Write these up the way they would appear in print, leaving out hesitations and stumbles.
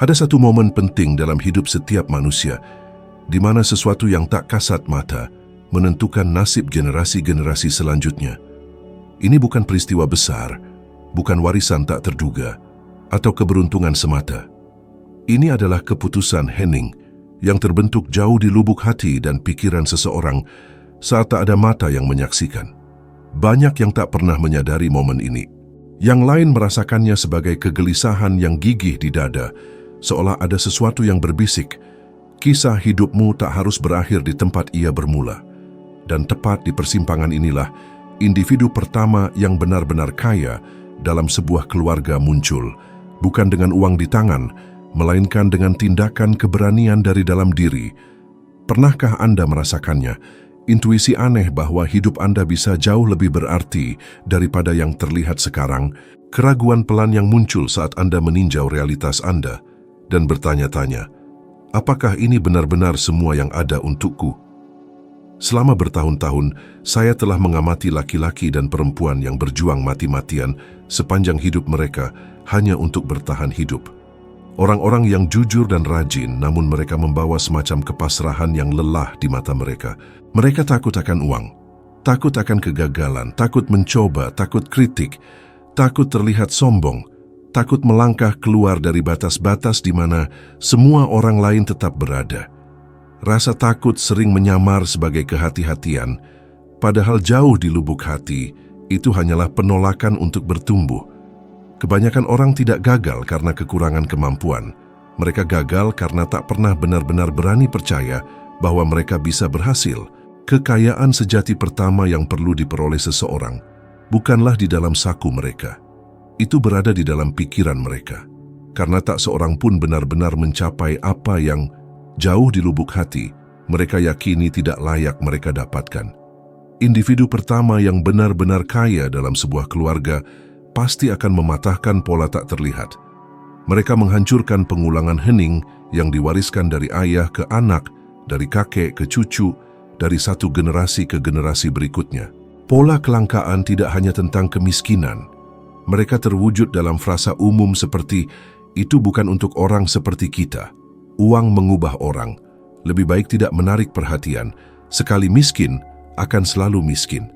Ada satu momen penting dalam hidup setiap manusia, di mana sesuatu yang tak kasat mata menentukan nasib generasi-generasi selanjutnya. Ini bukan peristiwa besar, bukan warisan tak terduga, atau keberuntungan semata. Ini adalah keputusan hening yang terbentuk jauh di lubuk hati dan pikiran seseorang saat tak ada mata yang menyaksikan. Banyak yang tak pernah menyadari momen ini. Yang lain merasakannya sebagai kegelisahan yang gigih di dada, seolah ada sesuatu yang berbisik, kisah hidupmu tak harus berakhir di tempat ia bermula. Dan tepat di persimpangan inilah, individu pertama yang benar-benar kaya dalam sebuah keluarga muncul, bukan dengan uang di tangan, melainkan dengan tindakan keberanian dari dalam diri. Pernahkah Anda merasakannya? Intuisi aneh bahwa hidup Anda bisa jauh lebih berarti daripada yang terlihat sekarang, keraguan pelan yang muncul saat Anda meninjau realitas Anda dan bertanya-tanya, apakah ini benar-benar semua yang ada untukku? Selama bertahun-tahun, saya telah mengamati laki-laki dan perempuan yang berjuang mati-matian sepanjang hidup mereka hanya untuk bertahan hidup. Orang-orang yang jujur dan rajin, namun mereka membawa semacam kepasrahan yang lelah di mata mereka. Mereka takut akan uang, takut akan kegagalan, takut mencoba, takut kritik, takut terlihat sombong, takut melangkah keluar dari batas-batas di mana semua orang lain tetap berada. Rasa takut sering menyamar sebagai kehati-hatian, padahal jauh di lubuk hati, itu hanyalah penolakan untuk bertumbuh. Kebanyakan orang tidak gagal karena kekurangan kemampuan. Mereka gagal karena tak pernah benar-benar berani percaya bahwa mereka bisa berhasil. Kekayaan sejati pertama yang perlu diperoleh seseorang bukanlah di dalam saku mereka. Itu berada di dalam pikiran mereka. Karena tak seorang pun benar-benar mencapai apa yang jauh di lubuk hati mereka yakini tidak layak mereka dapatkan. Individu pertama yang benar-benar kaya dalam sebuah keluarga pasti akan mematahkan pola tak terlihat. Mereka menghancurkan pengulangan hening yang diwariskan dari ayah ke anak, dari kakek ke cucu, dari satu generasi ke generasi berikutnya. Pola kelangkaan tidak hanya tentang kemiskinan. Mereka terwujud dalam frasa umum seperti, itu bukan untuk orang seperti kita. Uang mengubah orang. Lebih baik tidak menarik perhatian. Sekali miskin, akan selalu miskin.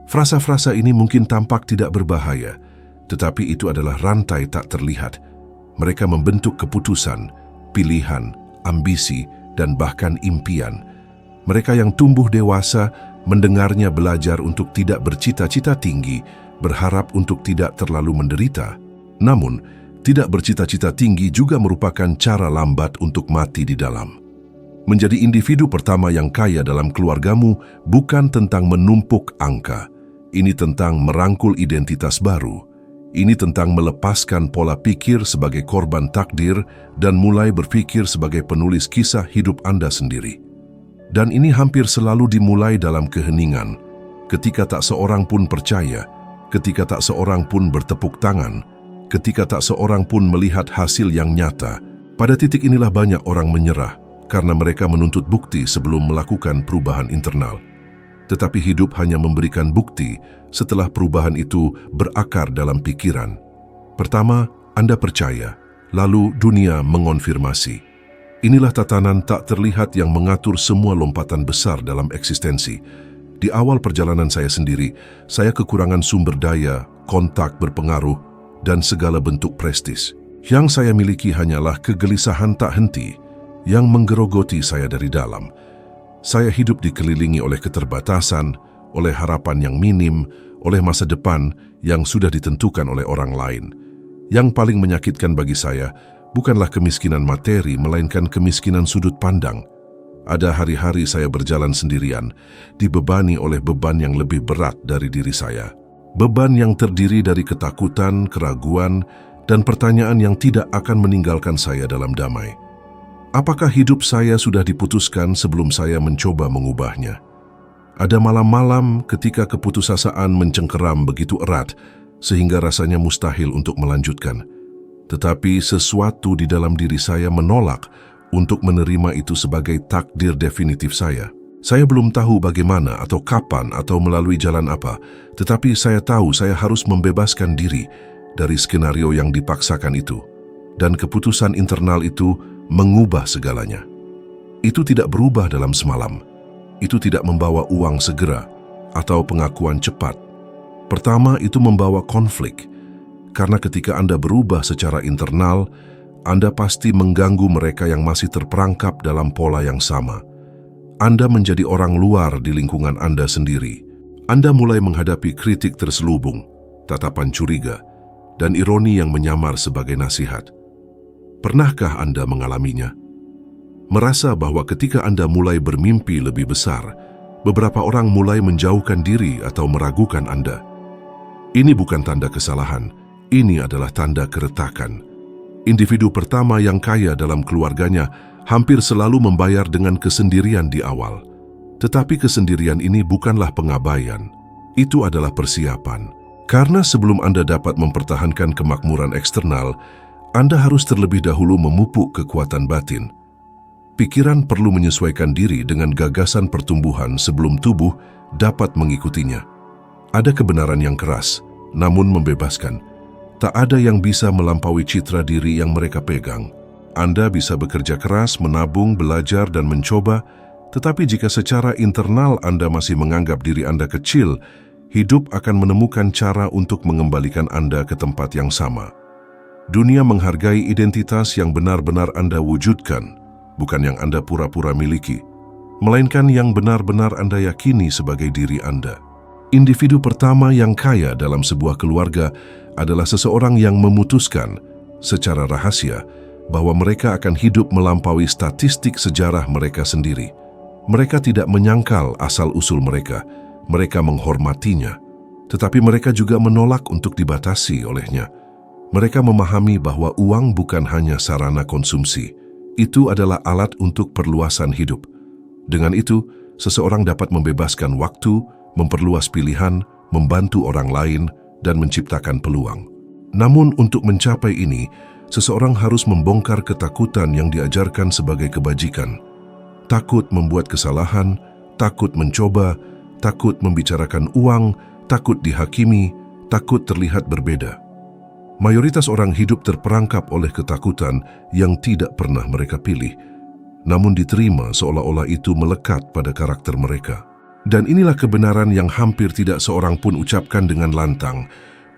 Frasa-frasa ini mungkin tampak tidak berbahaya, tetapi itu adalah rantai tak terlihat. Mereka membentuk keputusan, pilihan, ambisi, dan bahkan impian. Mereka yang tumbuh dewasa mendengarnya belajar untuk tidak bercita-cita tinggi, berharap untuk tidak terlalu menderita. Namun, tidak bercita-cita tinggi juga merupakan cara lambat untuk mati di dalam. Menjadi individu pertama yang kaya dalam keluargamu bukan tentang menumpuk angka. Ini tentang merangkul identitas baru. Ini tentang melepaskan pola pikir sebagai korban takdir dan mulai berpikir sebagai penulis kisah hidup Anda sendiri. Dan ini hampir selalu dimulai dalam keheningan, ketika tak seorang pun percaya, ketika tak seorang pun bertepuk tangan, ketika tak seorang pun melihat hasil yang nyata. Pada titik inilah banyak orang menyerah karena mereka menuntut bukti sebelum melakukan perubahan internal. Tetapi hidup hanya memberikan bukti setelah perubahan itu berakar dalam pikiran. Pertama, Anda percaya, lalu dunia mengonfirmasi. Inilah tatanan tak terlihat yang mengatur semua lompatan besar dalam eksistensi. Di awal perjalanan saya sendiri, saya kekurangan sumber daya, kontak berpengaruh, dan segala bentuk prestis. Yang saya miliki hanyalah kegelisahan tak henti yang menggerogoti saya dari dalam. Saya hidup dikelilingi oleh keterbatasan, oleh harapan yang minim, oleh masa depan yang sudah ditentukan oleh orang lain. Yang paling menyakitkan bagi saya bukanlah kemiskinan materi, melainkan kemiskinan sudut pandang. Ada hari-hari saya berjalan sendirian, dibebani oleh beban yang lebih berat dari diri saya. Beban yang terdiri dari ketakutan, keraguan, dan pertanyaan yang tidak akan meninggalkan saya dalam damai. Apakah hidup saya sudah diputuskan sebelum saya mencoba mengubahnya? Ada malam-malam ketika keputusasaan mencengkeram begitu erat sehingga rasanya mustahil untuk melanjutkan. Tetapi sesuatu di dalam diri saya menolak untuk menerima itu sebagai takdir definitif saya. Saya belum tahu bagaimana atau kapan atau melalui jalan apa, tetapi saya tahu saya harus membebaskan diri dari skenario yang dipaksakan itu. dan keputusan internal itu mengubah segalanya. Itu tidak berubah dalam semalam. Itu tidak membawa uang segera atau pengakuan cepat. Pertama, itu membawa konflik. Karena ketika Anda berubah secara internal, Anda pasti mengganggu mereka yang masih terperangkap dalam pola yang sama. Anda menjadi orang luar di lingkungan Anda sendiri. Anda mulai menghadapi kritik terselubung, tatapan curiga, dan ironi yang menyamar sebagai nasihat. Pernahkah Anda mengalaminya? Merasa bahwa ketika Anda mulai bermimpi lebih besar, beberapa orang mulai menjauhkan diri atau meragukan Anda. Ini bukan tanda kesalahan, ini adalah tanda keretakan. Individu pertama yang kaya dalam keluarganya hampir selalu membayar dengan kesendirian di awal. Tetapi kesendirian ini bukanlah pengabaian, itu adalah persiapan. Karena sebelum Anda dapat mempertahankan kemakmuran eksternal, Anda harus terlebih dahulu memupuk kekuatan batin. Pikiran perlu menyesuaikan diri dengan gagasan pertumbuhan sebelum tubuh dapat mengikutinya. Ada kebenaran yang keras, namun membebaskan. Tak ada yang bisa melampaui citra diri yang mereka pegang. Anda bisa bekerja keras, menabung, belajar, dan mencoba, tetapi jika secara internal Anda masih menganggap diri Anda kecil, hidup akan menemukan cara untuk mengembalikan Anda ke tempat yang sama. Dunia menghargai identitas yang benar-benar Anda wujudkan, bukan yang Anda pura-pura miliki, melainkan yang benar-benar Anda yakini sebagai diri Anda. Individu pertama yang kaya dalam sebuah keluarga adalah seseorang yang memutuskan secara rahasia bahwa mereka akan hidup melampaui statistik sejarah mereka sendiri. Mereka tidak menyangkal asal-usul mereka menghormatinya, tetapi mereka juga menolak untuk dibatasi olehnya. Mereka memahami bahwa uang bukan hanya sarana konsumsi, itu adalah alat untuk perluasan hidup. Dengan itu, seseorang dapat membebaskan waktu, memperluas pilihan, membantu orang lain, dan menciptakan peluang. Namun untuk mencapai ini, seseorang harus membongkar ketakutan yang diajarkan sebagai kebajikan. Takut membuat kesalahan, takut mencoba, takut membicarakan uang, takut dihakimi, takut terlihat berbeda. Mayoritas orang hidup terperangkap oleh ketakutan yang tidak pernah mereka pilih, namun diterima seolah-olah itu melekat pada karakter mereka. Dan inilah kebenaran yang hampir tidak seorang pun ucapkan dengan lantang.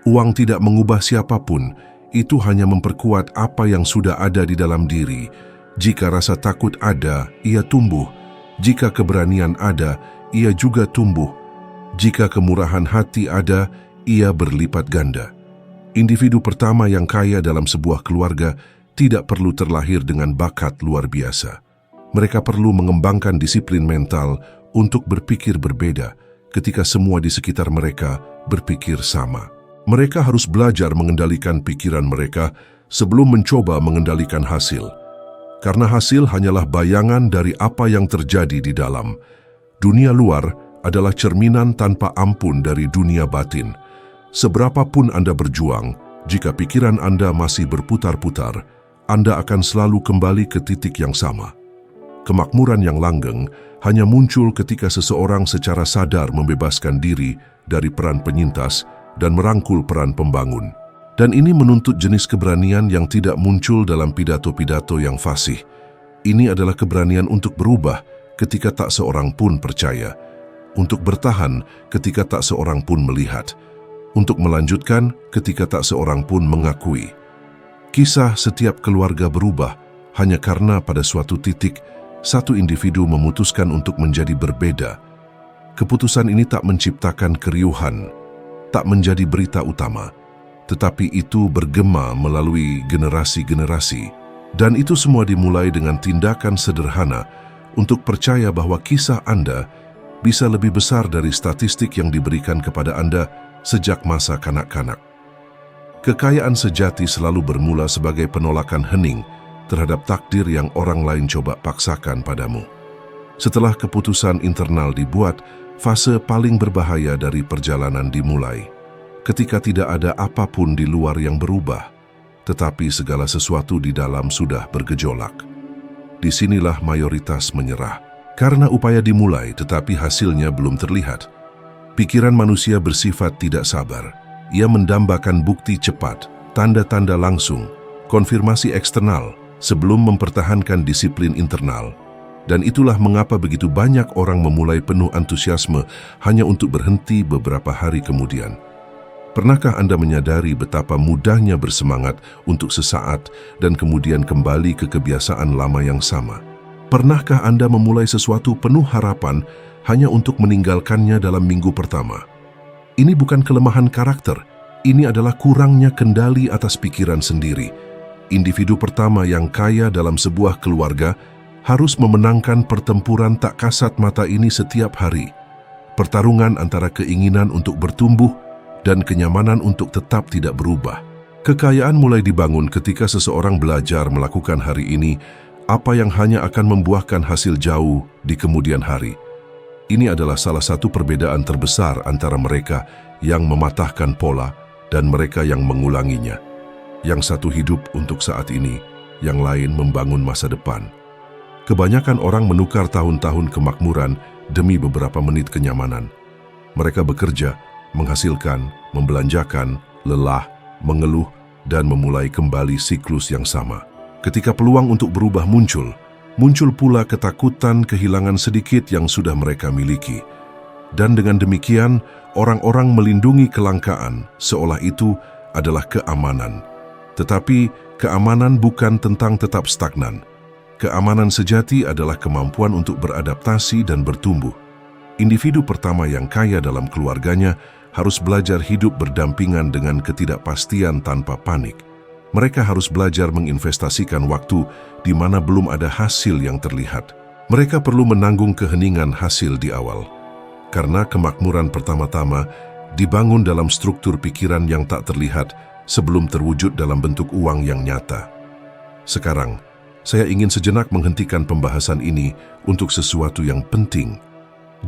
Uang tidak mengubah siapapun, itu hanya memperkuat apa yang sudah ada di dalam diri. Jika rasa takut ada, ia tumbuh. Jika keberanian ada, ia juga tumbuh. Jika kemurahan hati ada, ia berlipat ganda. Individu pertama yang kaya dalam sebuah keluarga tidak perlu terlahir dengan bakat luar biasa. Mereka perlu mengembangkan disiplin mental untuk berpikir berbeda ketika semua di sekitar mereka berpikir sama. Mereka harus belajar mengendalikan pikiran mereka sebelum mencoba mengendalikan hasil. Karena hasil hanyalah bayangan dari apa yang terjadi di dalam. Dunia luar adalah cerminan tanpa ampun dari dunia batin. Seberapapun Anda berjuang, jika pikiran Anda masih berputar-putar, Anda akan selalu kembali ke titik yang sama. Kemakmuran yang langgeng hanya muncul ketika seseorang secara sadar membebaskan diri dari peran penyintas dan merangkul peran pembangun. Dan ini menuntut jenis keberanian yang tidak muncul dalam pidato-pidato yang fasih. Ini adalah keberanian untuk berubah ketika tak seorang pun percaya, untuk bertahan ketika tak seorang pun melihat, untuk melanjutkan ketika tak seorang pun mengakui. Kisah setiap keluarga berubah hanya karena pada suatu titik satu individu memutuskan untuk menjadi berbeda. Keputusan ini tak menciptakan keriuhan, tak menjadi berita utama, tetapi itu bergema melalui generasi-generasi. Dan itu semua dimulai dengan tindakan sederhana untuk percaya bahwa kisah Anda bisa lebih besar dari statistik yang diberikan kepada Anda sejak masa kanak-kanak. Kekayaan sejati selalu bermula sebagai penolakan hening terhadap takdir yang orang lain coba paksakan padamu. Setelah keputusan internal dibuat, fase paling berbahaya dari perjalanan dimulai. Ketika tidak ada apapun di luar yang berubah, tetapi segala sesuatu di dalam sudah bergejolak. Disinilah mayoritas menyerah, karena upaya dimulai tetapi hasilnya belum terlihat. Pikiran manusia bersifat tidak sabar. Ia mendambakan bukti cepat, tanda-tanda langsung, konfirmasi eksternal sebelum mempertahankan disiplin internal. Dan itulah mengapa begitu banyak orang memulai penuh antusiasme hanya untuk berhenti beberapa hari kemudian. Pernahkah Anda menyadari betapa mudahnya bersemangat untuk sesaat dan kemudian kembali ke kebiasaan lama yang sama? Pernahkah Anda memulai sesuatu penuh harapan hanya untuk meninggalkannya dalam minggu pertama? Ini bukan kelemahan karakter, ini adalah kurangnya kendali atas pikiran sendiri. Individu pertama yang kaya dalam sebuah keluarga harus memenangkan pertempuran tak kasat mata ini setiap hari. Pertarungan antara keinginan untuk bertumbuh dan kenyamanan untuk tetap tidak berubah. Kekayaan mulai dibangun ketika seseorang belajar melakukan hari ini apa yang hanya akan membuahkan hasil jauh di kemudian hari. Ini adalah salah satu perbedaan terbesar antara mereka yang mematahkan pola dan mereka yang mengulanginya. Yang satu hidup untuk saat ini, yang lain membangun masa depan. Kebanyakan orang menukar tahun-tahun kemakmuran demi beberapa menit kenyamanan. Mereka bekerja, menghasilkan, membelanjakan, lelah, mengeluh, dan memulai kembali siklus yang sama. Ketika peluang untuk berubah muncul pula ketakutan kehilangan sedikit yang sudah mereka miliki. Dan dengan demikian, orang-orang melindungi kelangkaan seolah itu adalah keamanan. Tetapi keamanan bukan tentang tetap stagnan. Keamanan sejati adalah kemampuan untuk beradaptasi dan bertumbuh. Individu pertama yang kaya dalam keluarganya harus belajar hidup berdampingan dengan ketidakpastian tanpa panik. Mereka harus belajar menginvestasikan waktu di mana belum ada hasil yang terlihat. Mereka perlu menanggung keheningan hasil di awal. Karena kemakmuran pertama-tama dibangun dalam struktur pikiran yang tak terlihat sebelum terwujud dalam bentuk uang yang nyata. Sekarang, saya ingin sejenak menghentikan pembahasan ini untuk sesuatu yang penting.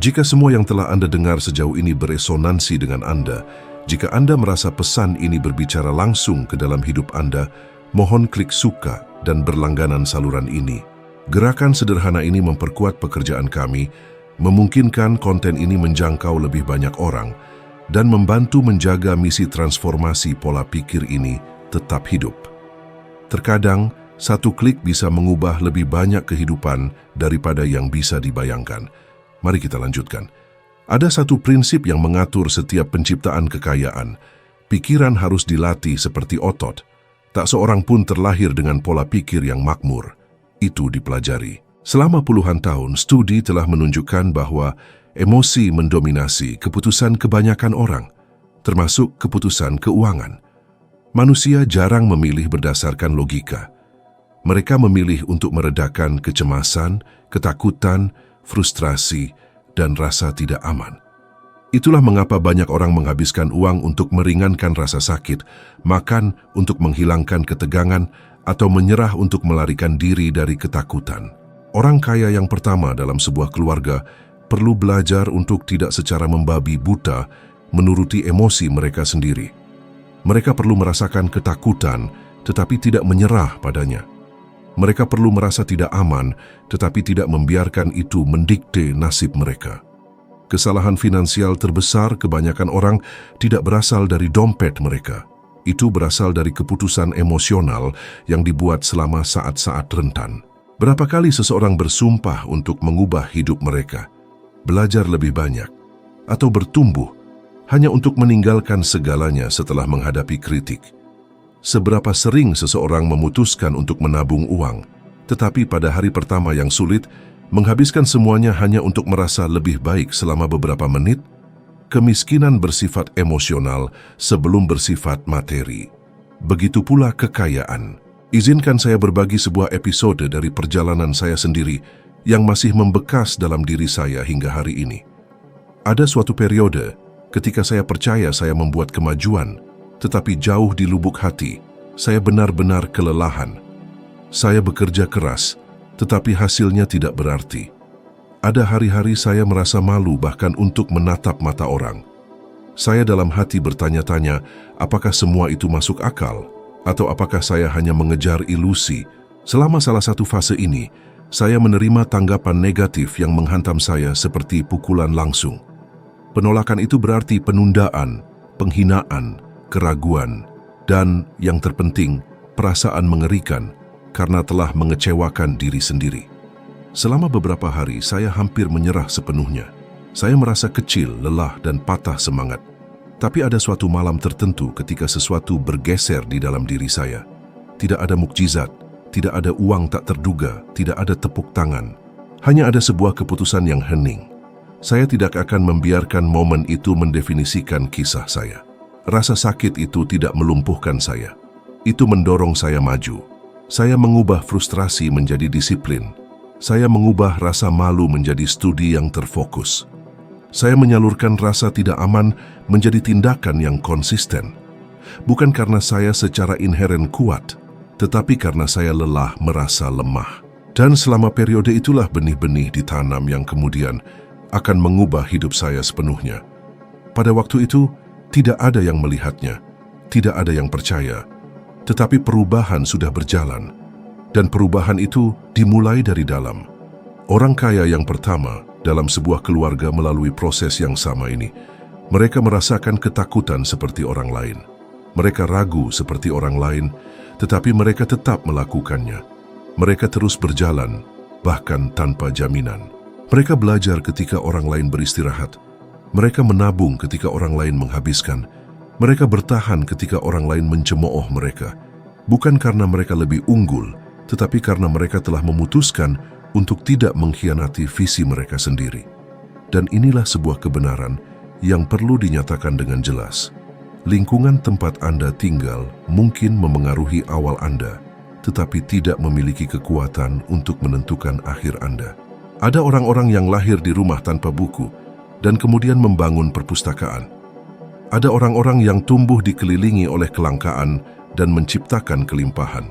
Jika semua yang telah Anda dengar sejauh ini beresonansi dengan Anda, jika Anda merasa pesan ini berbicara langsung ke dalam hidup Anda, mohon klik suka dan berlangganan saluran ini. Gerakan sederhana ini memperkuat pekerjaan kami, memungkinkan konten ini menjangkau lebih banyak orang, dan membantu menjaga misi transformasi pola pikir ini tetap hidup. Terkadang, satu klik bisa mengubah lebih banyak kehidupan daripada yang bisa dibayangkan. Mari kita lanjutkan. Ada satu prinsip yang mengatur setiap penciptaan kekayaan. Pikiran harus dilatih seperti otot. Tak seorang pun terlahir dengan pola pikir yang makmur. Itu dipelajari. Selama puluhan tahun, studi telah menunjukkan bahwa emosi mendominasi keputusan kebanyakan orang, termasuk keputusan keuangan. Manusia jarang memilih berdasarkan logika. Mereka memilih untuk meredakan kecemasan, ketakutan, frustrasi, dan rasa tidak aman. Itulah mengapa banyak orang menghabiskan uang untuk meringankan rasa sakit, makan untuk menghilangkan ketegangan, atau menyerah untuk melarikan diri dari ketakutan. Orang kaya yang pertama dalam sebuah keluarga perlu belajar untuk tidak secara membabi buta menuruti emosi mereka sendiri. Mereka perlu merasakan ketakutan, tetapi tidak menyerah padanya. Mereka perlu merasa tidak aman, tetapi tidak membiarkan itu mendikte nasib mereka. Kesalahan finansial terbesar kebanyakan orang tidak berasal dari dompet mereka. Itu berasal dari keputusan emosional yang dibuat selama saat-saat rentan. Berapa kali seseorang bersumpah untuk mengubah hidup mereka, belajar lebih banyak, atau bertumbuh hanya untuk meninggalkan segalanya setelah menghadapi kritik. Seberapa sering seseorang memutuskan untuk menabung uang, tetapi pada hari pertama yang sulit, menghabiskan semuanya hanya untuk merasa lebih baik selama beberapa menit? Kemiskinan bersifat emosional sebelum bersifat materi. Begitu pula kekayaan. Izinkan saya berbagi sebuah episode dari perjalanan saya sendiri yang masih membekas dalam diri saya hingga hari ini. Ada suatu periode ketika saya percaya saya membuat kemajuan, tetapi jauh di lubuk hati, saya benar-benar kelelahan. Saya bekerja keras, tetapi hasilnya tidak berarti. Ada hari-hari saya merasa malu bahkan untuk menatap mata orang. Saya dalam hati bertanya-tanya, apakah semua itu masuk akal? Atau apakah saya hanya mengejar ilusi? Selama salah satu fase ini, saya menerima tanggapan negatif yang menghantam saya seperti pukulan langsung. Penolakan itu berarti penundaan, penghinaan, keraguan, dan yang terpenting, perasaan mengerikan karena telah mengecewakan diri sendiri. Selama beberapa hari, saya hampir menyerah sepenuhnya. Saya merasa kecil, lelah, dan patah semangat. Tapi ada suatu malam tertentu ketika sesuatu bergeser di dalam diri saya. Tidak ada mukjizat, tidak ada uang tak terduga, tidak ada tepuk tangan. Hanya ada sebuah keputusan yang hening. Saya tidak akan membiarkan momen itu mendefinisikan kisah saya. Rasa sakit itu tidak melumpuhkan saya. Itu mendorong saya maju. Saya mengubah frustrasi menjadi disiplin. Saya mengubah rasa malu menjadi studi yang terfokus. Saya menyalurkan rasa tidak aman menjadi tindakan yang konsisten. Bukan karena saya secara inheren kuat, tetapi karena saya lelah merasa lemah. Dan selama periode itulah benih-benih ditanam yang kemudian akan mengubah hidup saya sepenuhnya. Pada waktu itu, tidak ada yang melihatnya, tidak ada yang percaya, tetapi perubahan sudah berjalan. Dan perubahan itu dimulai dari dalam. Orang kaya yang pertama dalam sebuah keluarga melalui proses yang sama ini. Mereka merasakan ketakutan seperti orang lain. Mereka ragu seperti orang lain, tetapi mereka tetap melakukannya. Mereka terus berjalan, bahkan tanpa jaminan. Mereka belajar ketika orang lain beristirahat. Mereka menabung ketika orang lain menghabiskan. Mereka bertahan ketika orang lain mencemooh mereka. Bukan karena mereka lebih unggul, tetapi karena mereka telah memutuskan untuk tidak mengkhianati visi mereka sendiri. Dan inilah sebuah kebenaran yang perlu dinyatakan dengan jelas. Lingkungan tempat Anda tinggal mungkin memengaruhi awal Anda, tetapi tidak memiliki kekuatan untuk menentukan akhir Anda. Ada orang-orang yang lahir di rumah tanpa buku dan kemudian membangun perpustakaan. Ada orang-orang yang tumbuh dikelilingi oleh kelangkaan dan menciptakan kelimpahan.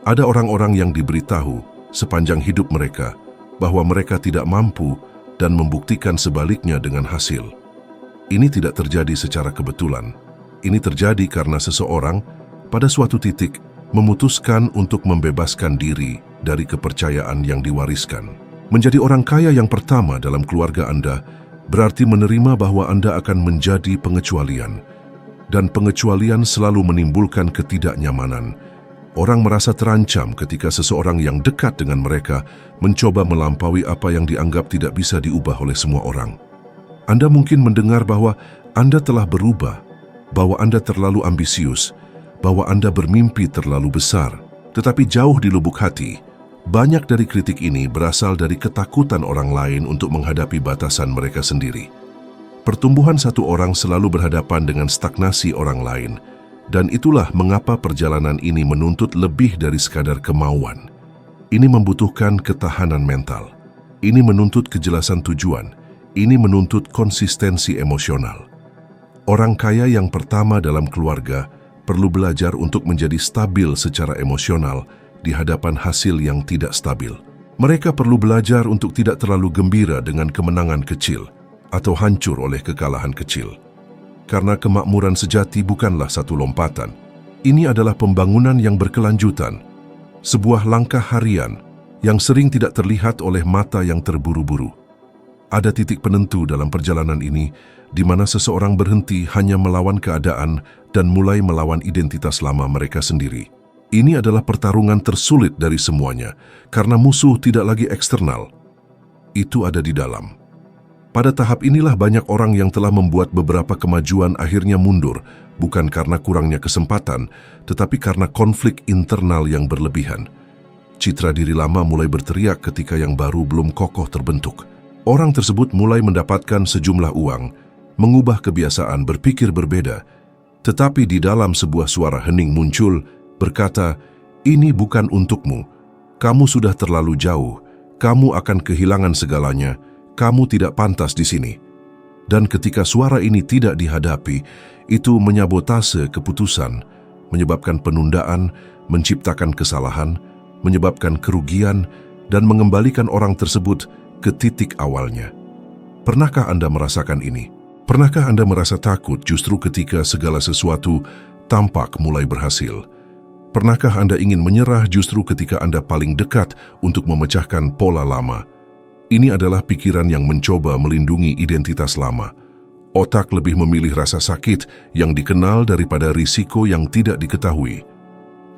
Ada orang-orang yang diberitahu sepanjang hidup mereka bahwa mereka tidak mampu dan membuktikan sebaliknya dengan hasil. Ini tidak terjadi secara kebetulan. Ini terjadi karena seseorang pada suatu titik memutuskan untuk membebaskan diri dari kepercayaan yang diwariskan. Menjadi orang kaya yang pertama dalam keluarga Anda berarti menerima bahwa Anda akan menjadi pengecualian. Dan pengecualian selalu menimbulkan ketidaknyamanan. Orang merasa terancam ketika seseorang yang dekat dengan mereka mencoba melampaui apa yang dianggap tidak bisa diubah oleh semua orang. Anda mungkin mendengar bahwa Anda telah berubah, bahwa Anda terlalu ambisius, bahwa Anda bermimpi terlalu besar. Tetapi jauh di lubuk hati, banyak dari kritik ini berasal dari ketakutan orang lain untuk menghadapi batasan mereka sendiri. Pertumbuhan satu orang selalu berhadapan dengan stagnasi orang lain. Dan itulah mengapa perjalanan ini menuntut lebih dari sekadar kemauan. Ini membutuhkan ketahanan mental. Ini menuntut kejelasan tujuan. Ini menuntut konsistensi emosional. Orang kaya yang pertama dalam keluarga perlu belajar untuk menjadi stabil secara emosional di hadapan hasil yang tidak stabil. Mereka perlu belajar untuk tidak terlalu gembira dengan kemenangan kecil atau hancur oleh kekalahan kecil. Karena kemakmuran sejati bukanlah satu lompatan. Ini adalah pembangunan yang berkelanjutan, sebuah langkah harian yang sering tidak terlihat oleh mata yang terburu-buru. Ada titik penentu dalam perjalanan ini di mana seseorang berhenti hanya melawan keadaan dan mulai melawan identitas lama mereka sendiri. Ini adalah pertarungan tersulit dari semuanya, karena musuh tidak lagi eksternal. Itu ada di dalam. Pada tahap inilah banyak orang yang telah membuat beberapa kemajuan akhirnya mundur, bukan karena kurangnya kesempatan, tetapi karena konflik internal yang berlebihan. Citra diri lama mulai berteriak ketika yang baru belum kokoh terbentuk. Orang tersebut mulai mendapatkan sejumlah uang, mengubah kebiasaan berpikir berbeda, tetapi di dalam sebuah suara hening muncul, berkata, "Ini bukan untukmu. Kamu sudah terlalu jauh. Kamu akan kehilangan segalanya. Kamu tidak pantas di sini." Dan ketika suara ini tidak dihadapi, itu menyabotase keputusan, menyebabkan penundaan, menciptakan kesalahan, menyebabkan kerugian, dan mengembalikan orang tersebut ke titik awalnya. Pernahkah Anda merasakan ini? Pernahkah Anda merasa takut justru ketika segala sesuatu tampak mulai berhasil? Pernahkah Anda ingin menyerah justru ketika Anda paling dekat untuk memecahkan pola lama? Ini adalah pikiran yang mencoba melindungi identitas lama. Otak lebih memilih rasa sakit yang dikenal daripada risiko yang tidak diketahui.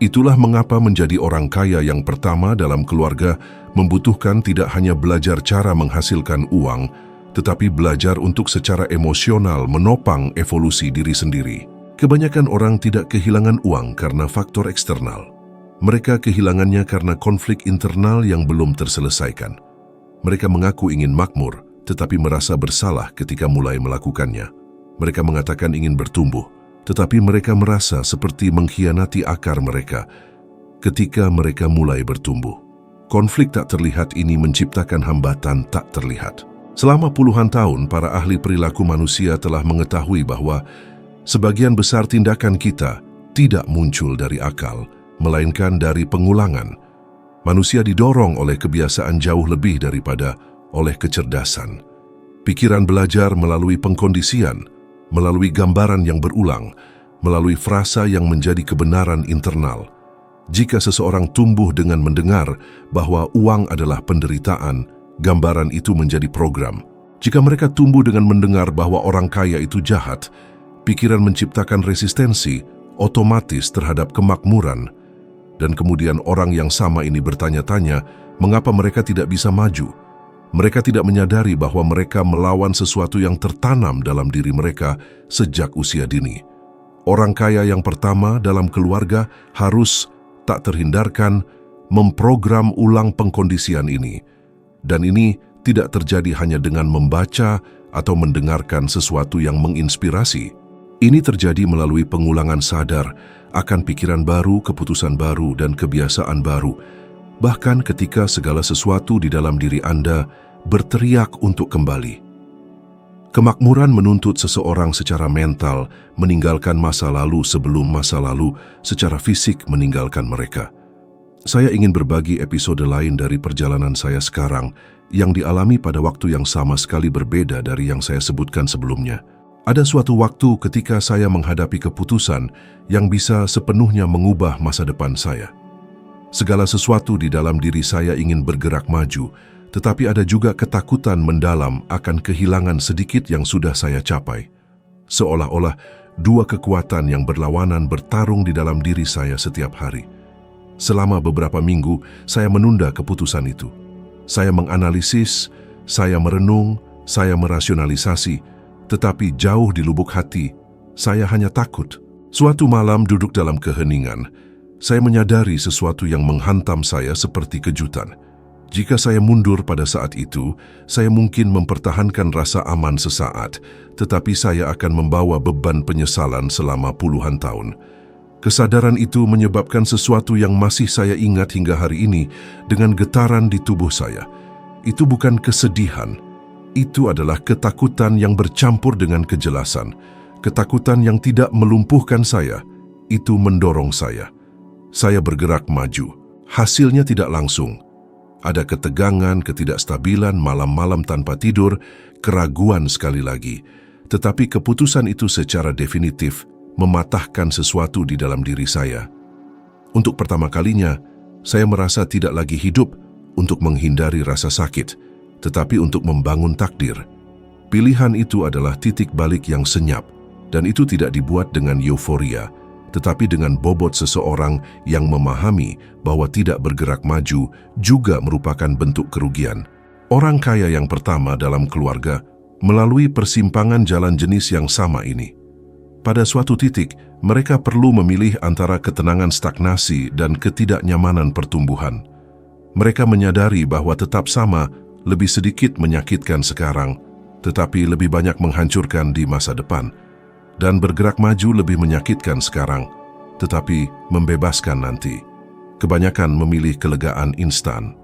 Itulah mengapa menjadi orang kaya yang pertama dalam keluarga membutuhkan tidak hanya belajar cara menghasilkan uang, tetapi belajar untuk secara emosional menopang evolusi diri sendiri. Kebanyakan orang tidak kehilangan uang karena faktor eksternal. Mereka kehilangannya karena konflik internal yang belum terselesaikan. Mereka mengaku ingin makmur, tetapi merasa bersalah ketika mulai melakukannya. Mereka mengatakan ingin bertumbuh, tetapi mereka merasa seperti mengkhianati akar mereka ketika mereka mulai bertumbuh. Konflik tak terlihat ini menciptakan hambatan tak terlihat. Selama puluhan tahun, para ahli perilaku manusia telah mengetahui bahwa sebagian besar tindakan kita tidak muncul dari akal, melainkan dari pengulangan. Manusia didorong oleh kebiasaan jauh lebih daripada oleh kecerdasan. Pikiran belajar melalui pengkondisian, melalui gambaran yang berulang, melalui frasa yang menjadi kebenaran internal. Jika seseorang tumbuh dengan mendengar bahwa uang adalah penderitaan, gambaran itu menjadi program. Jika mereka tumbuh dengan mendengar bahwa orang kaya itu jahat, pikiran menciptakan resistensi otomatis terhadap kemakmuran. Dan kemudian orang yang sama ini bertanya-tanya mengapa mereka tidak bisa maju. Mereka tidak menyadari bahwa mereka melawan sesuatu yang tertanam dalam diri mereka sejak usia dini. Orang kaya yang pertama dalam keluarga harus, tak terhindarkan, memprogram ulang pengkondisian ini. Dan ini tidak terjadi hanya dengan membaca atau mendengarkan sesuatu yang menginspirasi. Ini terjadi melalui pengulangan sadar akan pikiran baru, keputusan baru, dan kebiasaan baru. Bahkan ketika segala sesuatu di dalam diri Anda berteriak untuk kembali. Kemakmuran menuntut seseorang secara mental meninggalkan masa lalu sebelum masa lalu secara fisik meninggalkan mereka. Saya ingin berbagi episode lain dari perjalanan saya sekarang yang dialami pada waktu yang sama sekali berbeda dari yang saya sebutkan sebelumnya. Ada suatu waktu ketika saya menghadapi keputusan yang bisa sepenuhnya mengubah masa depan saya. Segala sesuatu di dalam diri saya ingin bergerak maju, tetapi ada juga ketakutan mendalam akan kehilangan sedikit yang sudah saya capai. Seolah-olah dua kekuatan yang berlawanan bertarung di dalam diri saya setiap hari. Selama beberapa minggu, saya menunda keputusan itu. Saya menganalisis, saya merenung, saya merasionalisasi, tetapi jauh di lubuk hati, saya hanya takut. Suatu malam duduk dalam keheningan, saya menyadari sesuatu yang menghantam saya seperti kejutan. Jika saya mundur pada saat itu, saya mungkin mempertahankan rasa aman sesaat, tetapi saya akan membawa beban penyesalan selama puluhan tahun. Kesadaran itu menyebabkan sesuatu yang masih saya ingat hingga hari ini dengan getaran di tubuh saya. Itu bukan kesedihan, itu adalah ketakutan yang bercampur dengan kejelasan. Ketakutan yang tidak melumpuhkan saya, itu mendorong saya. Saya bergerak maju. Hasilnya tidak langsung. Ada ketegangan, ketidakstabilan, malam-malam tanpa tidur, keraguan sekali lagi. Tetapi keputusan itu secara definitif mematahkan sesuatu di dalam diri saya. Untuk pertama kalinya, saya merasa tidak lagi hidup untuk menghindari rasa sakit, tetapi untuk membangun takdir. Pilihan itu adalah titik balik yang senyap, dan itu tidak dibuat dengan euforia, tetapi dengan bobot seseorang yang memahami bahwa tidak bergerak maju juga merupakan bentuk kerugian. Orang kaya yang pertama dalam keluarga melalui persimpangan jalan jenis yang sama ini. Pada suatu titik, mereka perlu memilih antara ketenangan stagnasi dan ketidaknyamanan pertumbuhan. Mereka menyadari bahwa tetap sama lebih sedikit menyakitkan sekarang, tetapi lebih banyak menghancurkan di masa depan. Dan bergerak maju lebih menyakitkan sekarang, tetapi membebaskan nanti. Kebanyakan memilih kelegaan instan,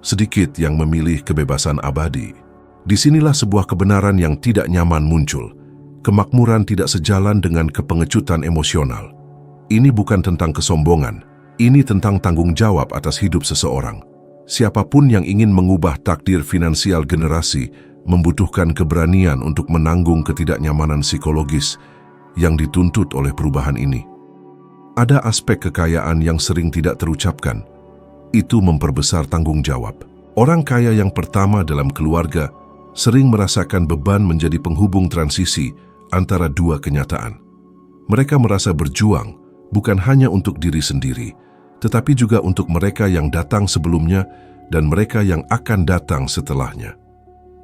sedikit yang memilih kebebasan abadi. Disinilah sebuah kebenaran yang tidak nyaman muncul. Kemakmuran tidak sejalan dengan kepengecutan emosional. Ini bukan tentang kesombongan, ini tentang tanggung jawab atas hidup seseorang. Siapapun yang ingin mengubah takdir finansial generasi membutuhkan keberanian untuk menanggung ketidaknyamanan psikologis yang dituntut oleh perubahan ini. Ada aspek kekayaan yang sering tidak terucapkan. Itu memperbesar tanggung jawab. Orang kaya yang pertama dalam keluarga sering merasakan beban menjadi penghubung transisi antara dua kenyataan. Mereka merasa berjuang, bukan hanya untuk diri sendiri, tetapi juga untuk mereka yang datang sebelumnya dan mereka yang akan datang setelahnya.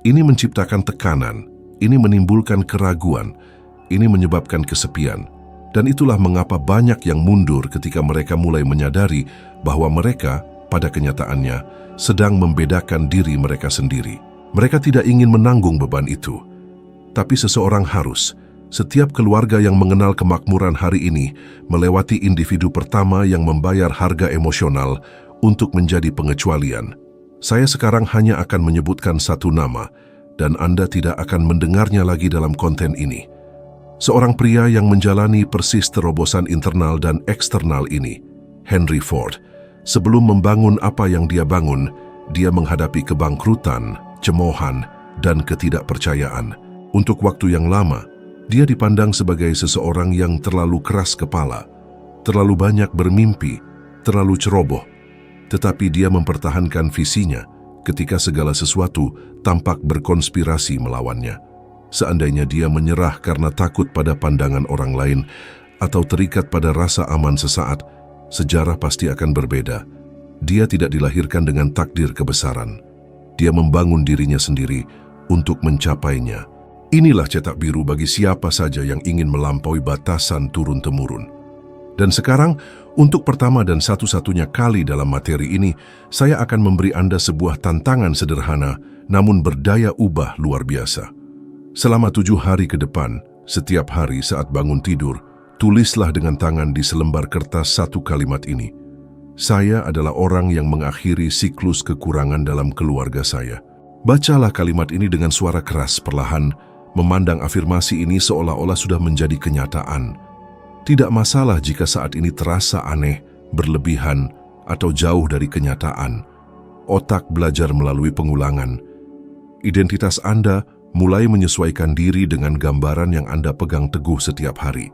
Ini menciptakan tekanan, ini menimbulkan keraguan, ini menyebabkan kesepian, dan itulah mengapa banyak yang mundur ketika mereka mulai menyadari bahwa mereka, pada kenyataannya, sedang membedakan diri mereka sendiri. Mereka tidak ingin menanggung beban itu, tapi seseorang harus. Setiap keluarga yang mengenal kemakmuran hari ini melewati individu pertama yang membayar harga emosional untuk menjadi pengecualian. Saya sekarang hanya akan menyebutkan satu nama, dan Anda tidak akan mendengarnya lagi dalam konten ini. Seorang pria yang menjalani persis terobosan internal dan eksternal ini, Henry Ford. Sebelum membangun apa yang dia bangun, dia menghadapi kebangkrutan, cemoohan, dan ketidakpercayaan. Untuk waktu yang lama, dia dipandang sebagai seseorang yang terlalu keras kepala, terlalu banyak bermimpi, terlalu ceroboh. Tetapi dia mempertahankan visinya ketika segala sesuatu tampak berkonspirasi melawannya. Seandainya dia menyerah karena takut pada pandangan orang lain atau terikat pada rasa aman sesaat, sejarah pasti akan berbeda. Dia tidak dilahirkan dengan takdir kebesaran. Dia membangun dirinya sendiri untuk mencapainya. Inilah cetak biru bagi siapa saja yang ingin melampaui batasan turun-temurun. Dan sekarang, untuk pertama dan satu-satunya kali dalam materi ini, saya akan memberi Anda sebuah tantangan sederhana, namun berdaya ubah luar biasa. Selama 7 hari ke depan, setiap hari saat bangun tidur, tulislah dengan tangan di selembar kertas satu kalimat ini. Saya adalah orang yang mengakhiri siklus kekurangan dalam keluarga saya. Bacalah kalimat ini dengan suara keras perlahan, memandang afirmasi ini seolah-olah sudah menjadi kenyataan. Tidak masalah jika saat ini terasa aneh, berlebihan, atau jauh dari kenyataan. Otak belajar melalui pengulangan. Identitas Anda mulai menyesuaikan diri dengan gambaran yang Anda pegang teguh setiap hari.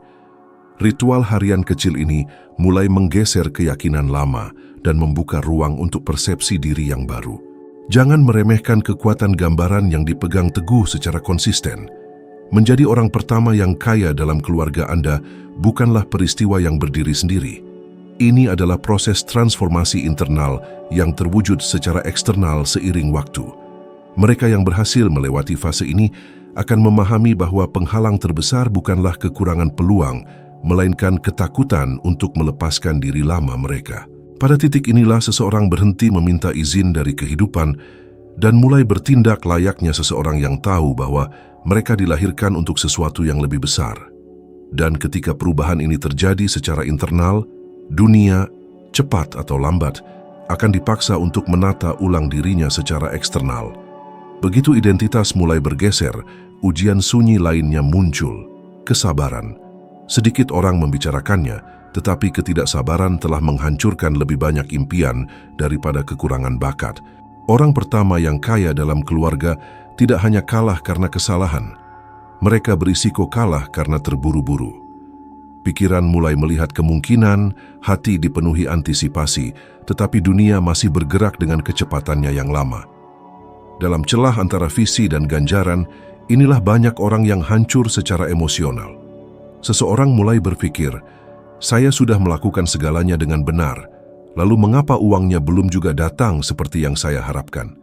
Ritual harian kecil ini mulai menggeser keyakinan lama dan membuka ruang untuk persepsi diri yang baru. Jangan meremehkan kekuatan gambaran yang dipegang teguh secara konsisten. Menjadi orang pertama yang kaya dalam keluarga Anda bukanlah peristiwa yang berdiri sendiri. Ini adalah proses transformasi internal yang terwujud secara eksternal seiring waktu. Mereka yang berhasil melewati fase ini akan memahami bahwa penghalang terbesar bukanlah kekurangan peluang, melainkan ketakutan untuk melepaskan diri lama mereka. Pada titik inilah seseorang berhenti meminta izin dari kehidupan dan mulai bertindak layaknya seseorang yang tahu bahwa mereka dilahirkan untuk sesuatu yang lebih besar. Dan ketika perubahan ini terjadi secara internal, dunia, cepat atau lambat, akan dipaksa untuk menata ulang dirinya secara eksternal. Begitu identitas mulai bergeser, ujian sunyi lainnya muncul, kesabaran. Sedikit orang membicarakannya, tetapi ketidaksabaran telah menghancurkan lebih banyak impian daripada kekurangan bakat. Orang pertama yang kaya dalam keluarga tidak hanya kalah karena kesalahan. Mereka berisiko kalah karena terburu-buru. Pikiran mulai melihat kemungkinan, hati dipenuhi antisipasi, tetapi dunia masih bergerak dengan kecepatannya yang lama. Dalam celah antara visi dan ganjaran, inilah banyak orang yang hancur secara emosional. Seseorang mulai berpikir, saya sudah melakukan segalanya dengan benar, lalu mengapa uangnya belum juga datang seperti yang saya harapkan?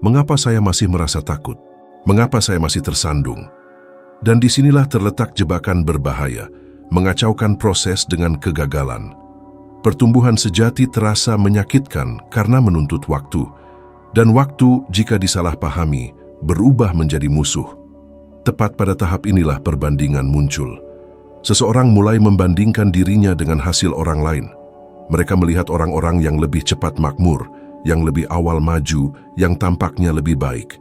Mengapa saya masih merasa takut? Mengapa saya masih tersandung? Dan disinilah terletak jebakan berbahaya, mengacaukan proses dengan kegagalan. Pertumbuhan sejati terasa menyakitkan karena menuntut waktu, dan waktu jika disalahpahami berubah menjadi musuh. Tepat pada tahap inilah perbandingan muncul. Seseorang mulai membandingkan dirinya dengan hasil orang lain. Mereka melihat orang-orang yang lebih cepat makmur, yang lebih awal maju, yang tampaknya lebih baik.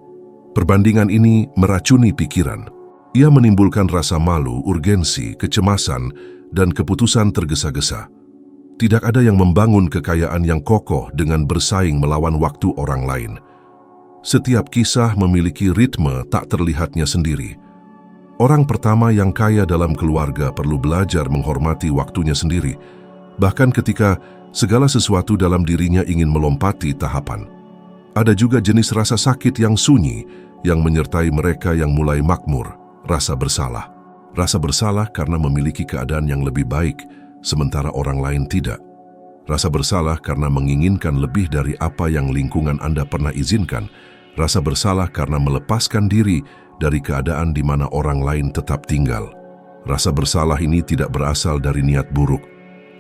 Perbandingan ini meracuni pikiran. Ia menimbulkan rasa malu, urgensi, kecemasan, dan keputusan tergesa-gesa. Tidak ada yang membangun kekayaan yang kokoh dengan bersaing melawan waktu orang lain. Setiap kisah memiliki ritme tak terlihatnya sendiri. Orang pertama yang kaya dalam keluarga perlu belajar menghormati waktunya sendiri, bahkan ketika segala sesuatu dalam dirinya ingin melompati tahapan. Ada juga jenis rasa sakit yang sunyi yang menyertai mereka yang mulai makmur, rasa bersalah. Rasa bersalah karena memiliki keadaan yang lebih baik, sementara orang lain tidak. Rasa bersalah karena menginginkan lebih dari apa yang lingkungan Anda pernah izinkan. Rasa bersalah karena melepaskan diri dari keadaan di mana orang lain tetap tinggal. Rasa bersalah ini tidak berasal dari niat buruk.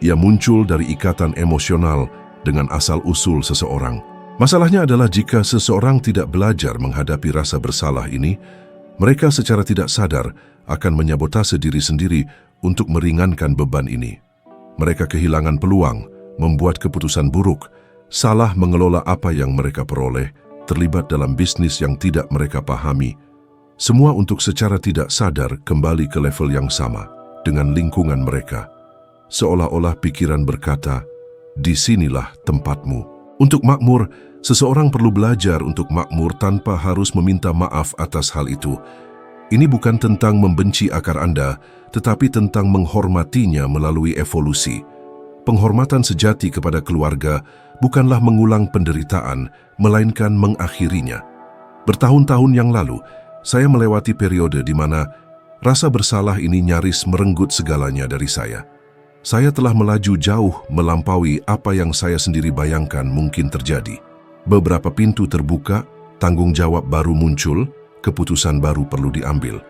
Ia muncul dari ikatan emosional dengan asal-usul seseorang. Masalahnya adalah jika seseorang tidak belajar menghadapi rasa bersalah ini, mereka secara tidak sadar akan menyabotase diri sendiri untuk meringankan beban ini. Mereka kehilangan peluang, membuat keputusan buruk, salah mengelola apa yang mereka peroleh, terlibat dalam bisnis yang tidak mereka pahami. Semua untuk secara tidak sadar kembali ke level yang sama dengan lingkungan mereka. Seolah-olah pikiran berkata, disinilah tempatmu. Untuk makmur, seseorang perlu belajar untuk makmur tanpa harus meminta maaf atas hal itu. Ini bukan tentang membenci akar Anda, tetapi tentang menghormatinya melalui evolusi. Penghormatan sejati kepada keluarga bukanlah mengulang penderitaan, melainkan mengakhirinya. Bertahun-tahun yang lalu, saya melewati periode di mana rasa bersalah ini nyaris merenggut segalanya dari saya. Saya telah melaju jauh melampaui apa yang saya sendiri bayangkan mungkin terjadi. Beberapa pintu terbuka, tanggung jawab baru muncul, keputusan baru perlu diambil.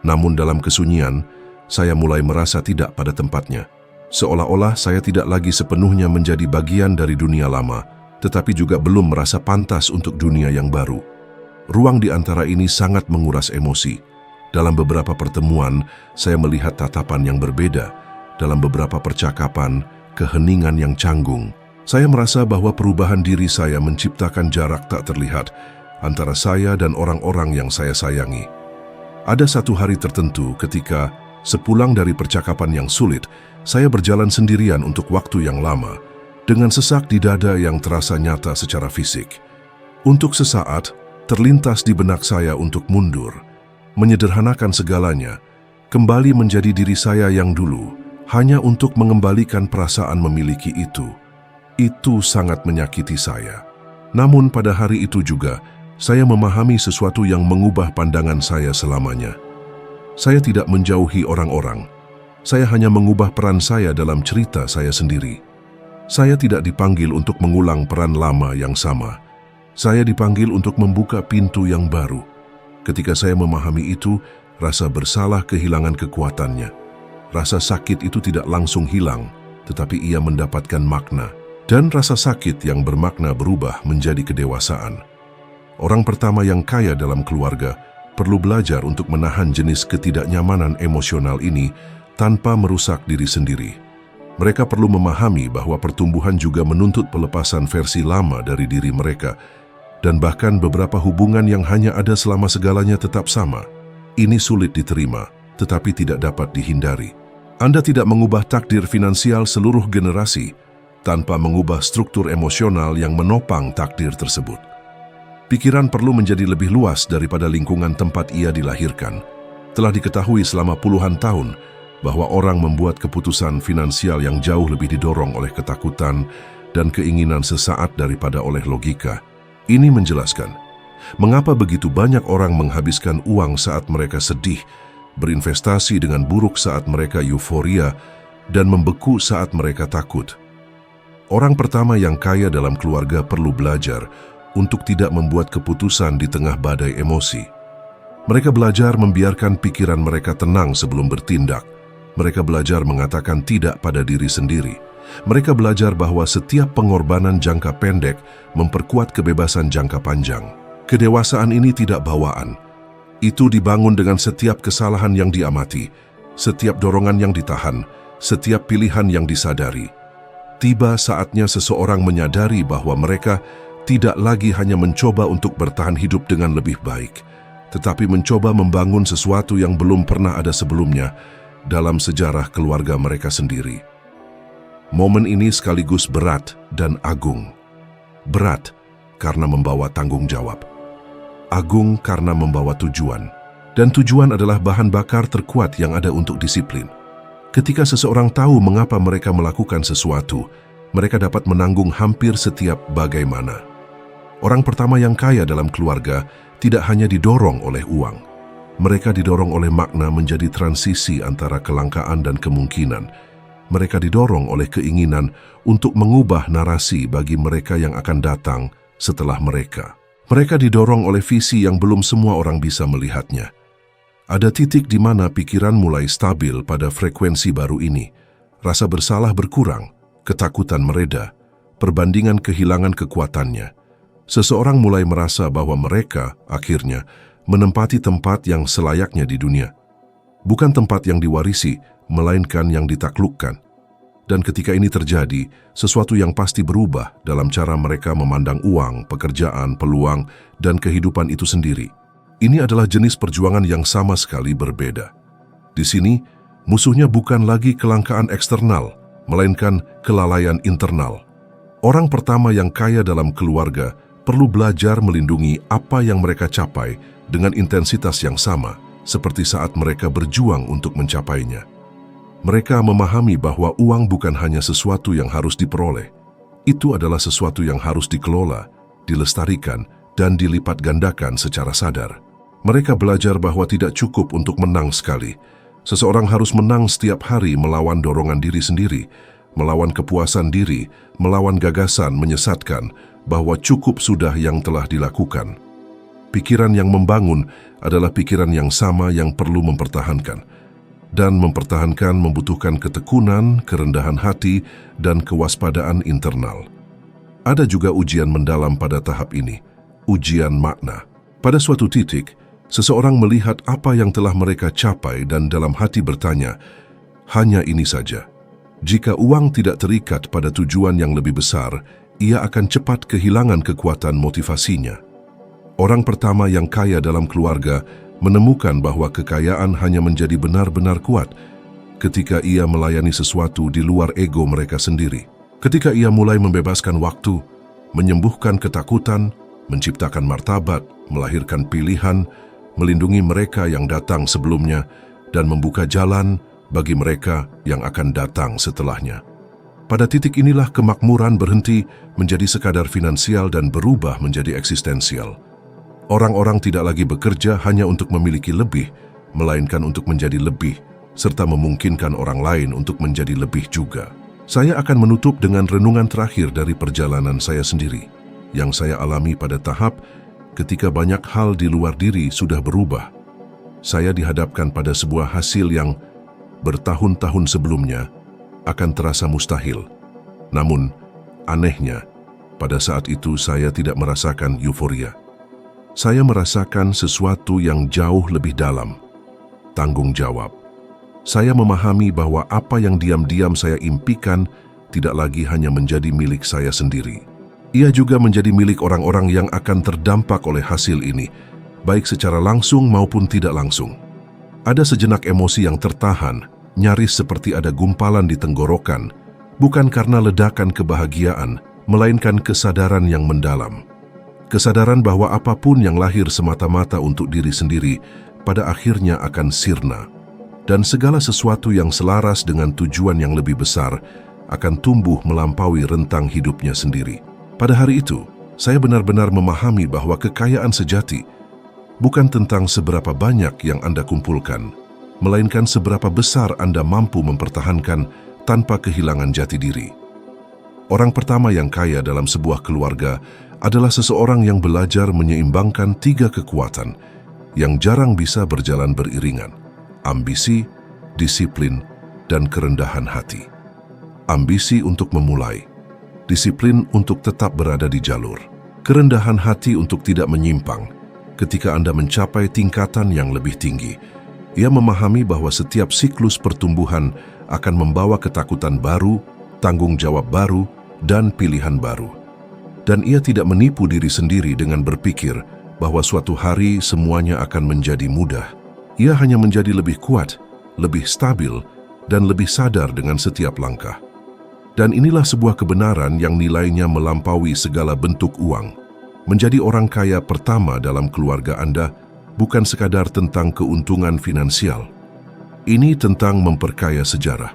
Namun dalam kesunyian, saya mulai merasa tidak pada tempatnya. Seolah-olah saya tidak lagi sepenuhnya menjadi bagian dari dunia lama, tetapi juga belum merasa pantas untuk dunia yang baru. Ruang di antara ini sangat menguras emosi. Dalam beberapa pertemuan, saya melihat tatapan yang berbeda. Dalam beberapa percakapan, keheningan yang canggung. Saya merasa bahwa perubahan diri saya menciptakan jarak tak terlihat antara saya dan orang-orang yang saya sayangi. Ada satu hari tertentu ketika, sepulang dari percakapan yang sulit, saya berjalan sendirian untuk waktu yang lama, dengan sesak di dada yang terasa nyata secara fisik. Untuk sesaat, terlintas di benak saya untuk mundur, menyederhanakan segalanya, kembali menjadi diri saya yang dulu, hanya untuk mengembalikan perasaan memiliki itu. Itu sangat menyakiti saya. Namun pada hari itu juga, saya memahami sesuatu yang mengubah pandangan saya selamanya. Saya tidak menjauhi orang-orang. Saya hanya mengubah peran saya dalam cerita saya sendiri. Saya tidak dipanggil untuk mengulang peran lama yang sama. Saya dipanggil untuk membuka pintu yang baru. Ketika saya memahami itu, rasa bersalah kehilangan kekuatannya. Rasa sakit itu tidak langsung hilang, tetapi ia mendapatkan makna. Dan rasa sakit yang bermakna berubah menjadi kedewasaan. Orang pertama yang kaya dalam keluarga perlu belajar untuk menahan jenis ketidaknyamanan emosional ini tanpa merusak diri sendiri. Mereka perlu memahami bahwa pertumbuhan juga menuntut pelepasan versi lama dari diri mereka, dan bahkan beberapa hubungan yang hanya ada selama segalanya tetap sama. Ini sulit diterima, tetapi tidak dapat dihindari. Anda tidak mengubah takdir finansial seluruh generasi tanpa mengubah struktur emosional yang menopang takdir tersebut. Pikiran perlu menjadi lebih luas daripada lingkungan tempat ia dilahirkan. Telah diketahui selama puluhan tahun bahwa orang membuat keputusan finansial yang jauh lebih didorong oleh ketakutan dan keinginan sesaat daripada oleh logika. Ini menjelaskan mengapa begitu banyak orang menghabiskan uang saat mereka sedih, berinvestasi dengan buruk saat mereka euforia, dan membeku saat mereka takut. Orang pertama yang kaya dalam keluarga perlu belajar untuk tidak membuat keputusan di tengah badai emosi. Mereka belajar membiarkan pikiran mereka tenang sebelum bertindak. Mereka belajar mengatakan tidak pada diri sendiri. Mereka belajar bahwa setiap pengorbanan jangka pendek memperkuat kebebasan jangka panjang. Kedewasaan ini tidak bawaan. Itu dibangun dengan setiap kesalahan yang diamati, setiap dorongan yang ditahan, setiap pilihan yang disadari. Tiba saatnya seseorang menyadari bahwa mereka tidak lagi hanya mencoba untuk bertahan hidup dengan lebih baik, tetapi mencoba membangun sesuatu yang belum pernah ada sebelumnya dalam sejarah keluarga mereka sendiri. Momen ini sekaligus berat dan agung. Berat karena membawa tanggung jawab. Agung karena membawa tujuan. Dan tujuan adalah bahan bakar terkuat yang ada untuk disiplin. Ketika seseorang tahu mengapa mereka melakukan sesuatu, mereka dapat menanggung hampir setiap bagaimana. Orang pertama yang kaya dalam keluarga tidak hanya didorong oleh uang. Mereka didorong oleh makna menjadi transisi antara kelangkaan dan kemungkinan, mereka didorong oleh keinginan untuk mengubah narasi bagi mereka yang akan datang setelah mereka. Mereka didorong oleh visi yang belum semua orang bisa melihatnya. Ada titik di mana pikiran mulai stabil pada frekuensi baru ini. Rasa bersalah berkurang, ketakutan mereda, perbandingan kehilangan kekuatannya. Seseorang mulai merasa bahwa mereka, akhirnya, menempati tempat yang selayaknya di dunia. Bukan tempat yang diwarisi, melainkan yang ditaklukkan. Dan ketika ini terjadi, sesuatu yang pasti berubah dalam cara mereka memandang uang, pekerjaan, peluang, dan kehidupan itu sendiri. Ini adalah jenis perjuangan yang sama sekali berbeda. Di sini, musuhnya bukan lagi kelangkaan eksternal, melainkan kelalaian internal. Orang pertama yang kaya dalam keluarga perlu belajar melindungi apa yang mereka capai dengan intensitas yang sama, seperti saat mereka berjuang untuk mencapainya. Mereka memahami bahwa uang bukan hanya sesuatu yang harus diperoleh. Itu adalah sesuatu yang harus dikelola, dilestarikan, dan dilipat gandakan secara sadar. Mereka belajar bahwa tidak cukup untuk menang sekali. Seseorang harus menang setiap hari melawan dorongan diri sendiri, melawan kepuasan diri, melawan gagasan menyesatkan bahwa cukup sudah yang telah dilakukan. Pikiran yang membangun adalah pikiran yang sama yang perlu mempertahankan. Dan mempertahankan membutuhkan ketekunan, kerendahan hati, dan kewaspadaan internal. Ada juga ujian mendalam pada tahap ini, ujian makna. Pada suatu titik, seseorang melihat apa yang telah mereka capai dan dalam hati bertanya, hanya ini saja. Jika uang tidak terikat pada tujuan yang lebih besar, ia akan cepat kehilangan kekuatan motivasinya. Orang pertama yang kaya dalam keluarga menemukan bahwa kekayaan hanya menjadi benar-benar kuat ketika ia melayani sesuatu di luar ego mereka sendiri. Ketika ia mulai membebaskan waktu, menyembuhkan ketakutan, menciptakan martabat, melahirkan pilihan, melindungi mereka yang datang sebelumnya, dan membuka jalan bagi mereka yang akan datang setelahnya. Pada titik inilah kemakmuran berhenti menjadi sekadar finansial dan berubah menjadi eksistensial. Orang-orang tidak lagi bekerja hanya untuk memiliki lebih, melainkan untuk menjadi lebih, serta memungkinkan orang lain untuk menjadi lebih juga. Saya akan menutup dengan renungan terakhir dari perjalanan saya sendiri, yang saya alami pada tahap ketika banyak hal di luar diri sudah berubah. Saya dihadapkan pada sebuah hasil yang bertahun-tahun sebelumnya akan terasa mustahil. Namun, anehnya, pada saat itu saya tidak merasakan euforia. Saya merasakan sesuatu yang jauh lebih dalam, tanggung jawab. Saya memahami bahwa apa yang diam-diam saya impikan tidak lagi hanya menjadi milik saya sendiri. Ia juga menjadi milik orang-orang yang akan terdampak oleh hasil ini, baik secara langsung maupun tidak langsung. Ada sejenak emosi yang tertahan, nyaris seperti ada gumpalan di tenggorokan, bukan karena ledakan kebahagiaan, melainkan kesadaran yang mendalam. Kesadaran bahwa apapun yang lahir semata-mata untuk diri sendiri pada akhirnya akan sirna, dan segala sesuatu yang selaras dengan tujuan yang lebih besar akan tumbuh melampaui rentang hidupnya sendiri. Pada hari itu, saya benar-benar memahami bahwa kekayaan sejati bukan tentang seberapa banyak yang Anda kumpulkan, melainkan seberapa besar Anda mampu mempertahankan tanpa kehilangan jati diri. Orang pertama yang kaya dalam sebuah keluarga adalah seseorang yang belajar menyeimbangkan 3 kekuatan yang jarang bisa berjalan beriringan: ambisi, disiplin, dan kerendahan hati. Ambisi untuk memulai, disiplin untuk tetap berada di jalur, kerendahan hati untuk tidak menyimpang. Ketika Anda mencapai tingkatan yang lebih tinggi, ia memahami bahwa setiap siklus pertumbuhan akan membawa ketakutan baru, tanggung jawab baru, dan pilihan baru. Dan ia tidak menipu diri sendiri dengan berpikir bahwa suatu hari semuanya akan menjadi mudah. Ia hanya menjadi lebih kuat, lebih stabil, dan lebih sadar dengan setiap langkah. Dan inilah sebuah kebenaran yang nilainya melampaui segala bentuk uang. Menjadi orang kaya pertama dalam keluarga Anda bukan sekadar tentang keuntungan finansial. Ini tentang memperkaya sejarah.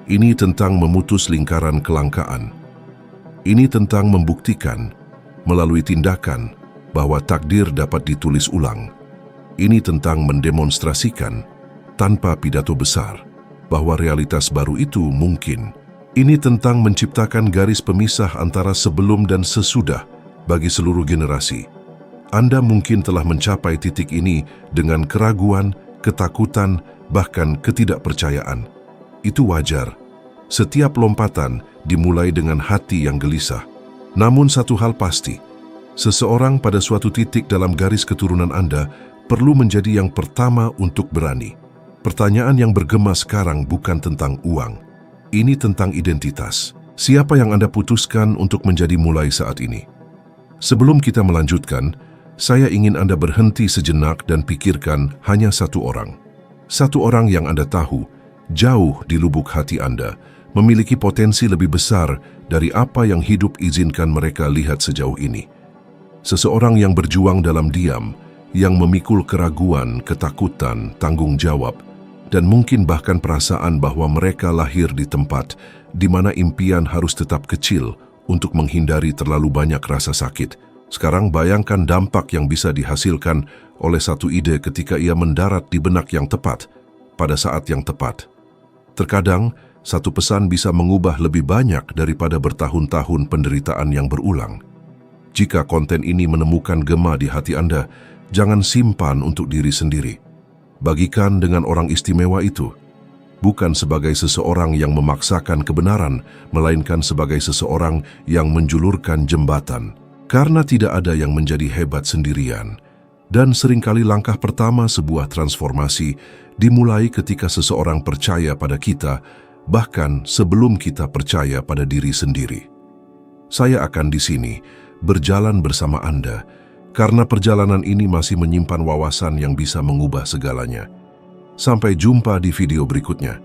Ini tentang memutus lingkaran kelangkaan. Ini tentang membuktikan melalui tindakan bahwa takdir dapat ditulis ulang. Ini tentang mendemonstrasikan tanpa pidato besar bahwa realitas baru itu mungkin. Ini tentang menciptakan garis pemisah antara sebelum dan sesudah bagi seluruh generasi. Anda mungkin telah mencapai titik ini dengan keraguan, ketakutan, bahkan ketidakpercayaan. Itu wajar. Setiap lompatan dimulai dengan hati yang gelisah. Namun satu hal pasti, seseorang pada suatu titik dalam garis keturunan Anda perlu menjadi yang pertama untuk berani. Pertanyaan yang bergema sekarang bukan tentang uang. Ini tentang identitas. Siapa yang Anda putuskan untuk menjadi mulai saat ini? Sebelum kita melanjutkan, saya ingin Anda berhenti sejenak dan pikirkan hanya satu orang. Satu orang yang Anda tahu, jauh di lubuk hati Anda, memiliki potensi lebih besar dari apa yang hidup izinkan mereka lihat sejauh ini. Seseorang yang berjuang dalam diam, yang memikul keraguan, ketakutan, tanggung jawab, dan mungkin bahkan perasaan bahwa mereka lahir di tempat di mana impian harus tetap kecil untuk menghindari terlalu banyak rasa sakit. Sekarang bayangkan dampak yang bisa dihasilkan oleh satu ide ketika ia mendarat di benak yang tepat, pada saat yang tepat. Terkadang, satu pesan bisa mengubah lebih banyak daripada bertahun-tahun penderitaan yang berulang. Jika konten ini menemukan gema di hati Anda, jangan simpan untuk diri sendiri. Bagikan dengan orang istimewa itu, bukan sebagai seseorang yang memaksakan kebenaran, melainkan sebagai seseorang yang menjulurkan jembatan. Karena tidak ada yang menjadi hebat sendirian, dan seringkali langkah pertama sebuah transformasi dimulai ketika seseorang percaya pada kita, bahkan sebelum kita percaya pada diri sendiri. Saya akan di sini berjalan bersama Anda, karena perjalanan ini masih menyimpan wawasan yang bisa mengubah segalanya. Sampai jumpa di video berikutnya.